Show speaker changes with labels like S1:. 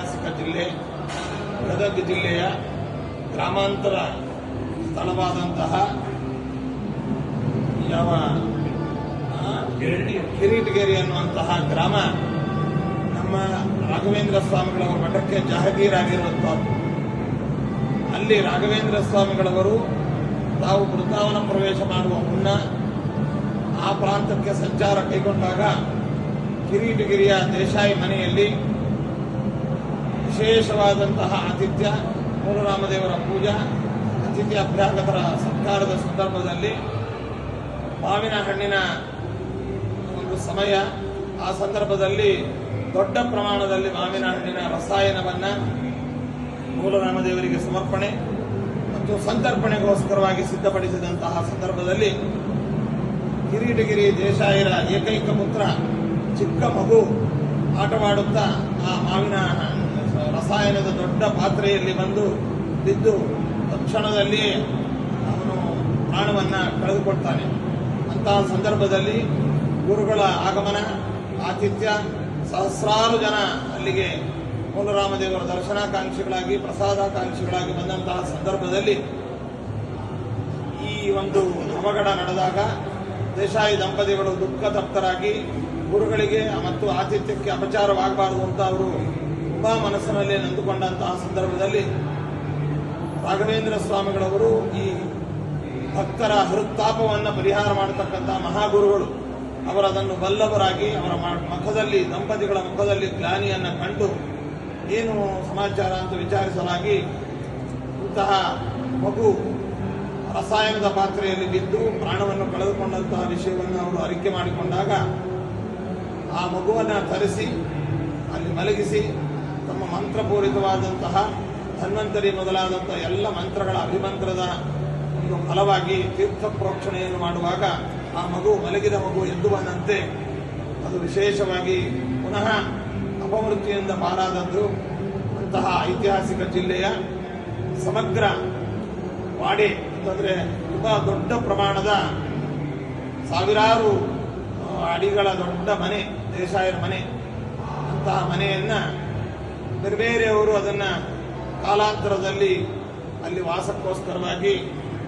S1: ಐತಿಹಾಸಿಕ ಜಿಲ್ಲೆ ಗದಗ ಜಿಲ್ಲೆಯ ಗ್ರಾಮಾಂತರ ಸ್ಥಳವಾದಂತಹ ಯಾವ ಕಿರೀಟಗೇರಿ ಅನ್ನುವಂತಹ ಗ್ರಾಮ ನಮ್ಮ ರಾಘವೇಂದ್ರ ಸ್ವಾಮಿಗಳವರ ಮಠಕ್ಕೆ ಜಹಗೀರಾಗಿರುವಂತಹದ್ದು. ಅಲ್ಲಿ ರಾಘವೇಂದ್ರ ಸ್ವಾಮಿಗಳವರು ತಾವು ಬೃಂದಾವನ ಪ್ರವೇಶ ಮಾಡುವ ಮುನ್ನ ಆ ಪ್ರಾಂತಕ್ಕೆ ಸಂಚಾರ ಕೈಗೊಂಡಾಗ ಕಿರೀಟಗಿರಿಯ ದೇಶಾಯಿ ಮನೆಯಲ್ಲಿ ವಿಶೇಷವಾದಂತಹ ಆತಿಥ್ಯ, ಮೂಲರಾಮದೇವರ ಪೂಜಾ, ಅತಿಥಿ ಅಭ್ಯಾಗತರ ಸತ್ಕಾರದ ಸಂದರ್ಭದಲ್ಲಿ ಮಾವಿನ ಹಣ್ಣಿನ ಒಂದು ಸಮಯ. ಆ ಸಂದರ್ಭದಲ್ಲಿ ದೊಡ್ಡ ಪ್ರಮಾಣದಲ್ಲಿ ಮಾವಿನ ಹಣ್ಣಿನ ರಸಾಯನವನ್ನು ಮೂಲರಾಮದೇವರಿಗೆ ಸಮರ್ಪಣೆ ಮತ್ತು ಸಂತರ್ಪಣೆಗೋಸ್ಕರವಾಗಿ ಸಿದ್ಧಪಡಿಸಿದಂತಹ ಸಂದರ್ಭದಲ್ಲಿ ಕಿರೀಟಗಿರಿ ದೇಶಾಯರ ಏಕೈಕ ಪುತ್ರ ಚಿಕ್ಕ ಮಗು ಆಟವಾಡುತ್ತಾ ಆ ಮಾವಿನ ರಸಾಯನದ ದೊಡ್ಡ ಪಾತ್ರೆಯಲ್ಲಿ ಬಂದು ಬಿದ್ದು ತಕ್ಷಣದಲ್ಲಿ ಅವನು ಪ್ರಾಣವನ್ನು ಕಳೆದುಕೊಳ್ತಾನೆ. ಅಂತಹ ಸಂದರ್ಭದಲ್ಲಿ ಗುರುಗಳ ಆಗಮನ, ಆತಿಥ್ಯ, ಸಹಸ್ರಾರು ಜನ ಅಲ್ಲಿಗೆ ಮೂಲರಾಮದೇವರ ದರ್ಶನಾಕಾಂಕ್ಷಿಗಳಾಗಿ, ಪ್ರಸಾದಾಕಾಂಕ್ಷಿಗಳಾಗಿ ಬಂದಂತಹ ಸಂದರ್ಭದಲ್ಲಿ ಈ ಒಂದು ಅವಘಡ ನಡೆದಾಗ ದೇಶಾಯಿ ದಂಪತಿಗಳು ದುಃಖ ತಪ್ತರಾಗಿ ಗುರುಗಳಿಗೆ ಮತ್ತು ಆತಿಥ್ಯಕ್ಕೆ ಅಪಚಾರವಾಗಬಾರದು ಅಂತ ಅವರು ತುಂಬಾ ಮನಸ್ಸಿನಲ್ಲಿ ನಂದುಕೊಂಡಂತಹ ಸಂದರ್ಭದಲ್ಲಿ ರಾಘವೇಂದ್ರ ಸ್ವಾಮಿಗಳವರು ಈ ಭಕ್ತರ ಹೃತ್ತಾಪವನ್ನು ಪರಿಹಾರ ಮಾಡತಕ್ಕಂತಹ ಮಹಾಗುರುಗಳು ಅವರದನ್ನು ಬಲ್ಲವರಾಗಿ ಅವರ ಮುಖದಲ್ಲಿ, ದಂಪತಿಗಳ ಮುಖದಲ್ಲಿ ಗ್ಲಾನಿಯನ್ನು ಕಂಡು ಏನು ಸಮಾಚಾರ ಅಂತ ವಿಚಾರಿಸಲಾಗಿ ಇಂತಹ ಮಗು ರಸಾಯನದ ಪಾತ್ರೆಯಲ್ಲಿ ಬಿದ್ದು ಪ್ರಾಣವನ್ನು ಕಳೆದುಕೊಂಡಂತಹ ವಿಷಯವನ್ನು ಅವರು ಅರಿಕೆ ಮಾಡಿಕೊಂಡಾಗ ಆ ಮಗುವನ್ನು ತರಿಸಿ ಅಲ್ಲಿ ಮಲಗಿಸಿ ತಮ್ಮ ಮಂತ್ರಪೂರಿತವಾದಂತಹ ಧನ್ವಂತರಿ ಮೊದಲಾದಂತಹ ಎಲ್ಲ ಮಂತ್ರಗಳ ಅಭಿಮಂತ್ರದ ಒಂದು ಫಲವಾಗಿ ತೀರ್ಥ ಪ್ರೋಕ್ಷಣೆಯನ್ನು ಮಾಡುವಾಗ ಆ ಮಗು, ಮಲಗಿದ ಮಗು ಎದ್ದು ಬಂದಂತೆ ಅದು ವಿಶೇಷವಾಗಿ ಪುನಃ ಅಪಮೃತ್ಯುವಿನಿಂದ ಪಾರಾದದ್ದು. ಅಂತಹ ಐತಿಹಾಸಿಕ ಜಿಲ್ಲೆಯ ಸಮಗ್ರ ವಾಡೆ ಅಂತಂದರೆ ತುಂಬಾ ದೊಡ್ಡ ಪ್ರಮಾಣದ ಸಾವಿರಾರು ಅಡಿಗಳ ದೊಡ್ಡ ಮನೆ, ದೇಶಾಯರ ಮನೆ. ಅಂತಹ ಮನೆಯನ್ನು ಬೇರೆ ಬೇರೆಯವರು ಅದನ್ನು ಕಾಲಾಂತರದಲ್ಲಿ ಅಲ್ಲಿ ವಾಸಕ್ಕೋಸ್ಕರವಾಗಿ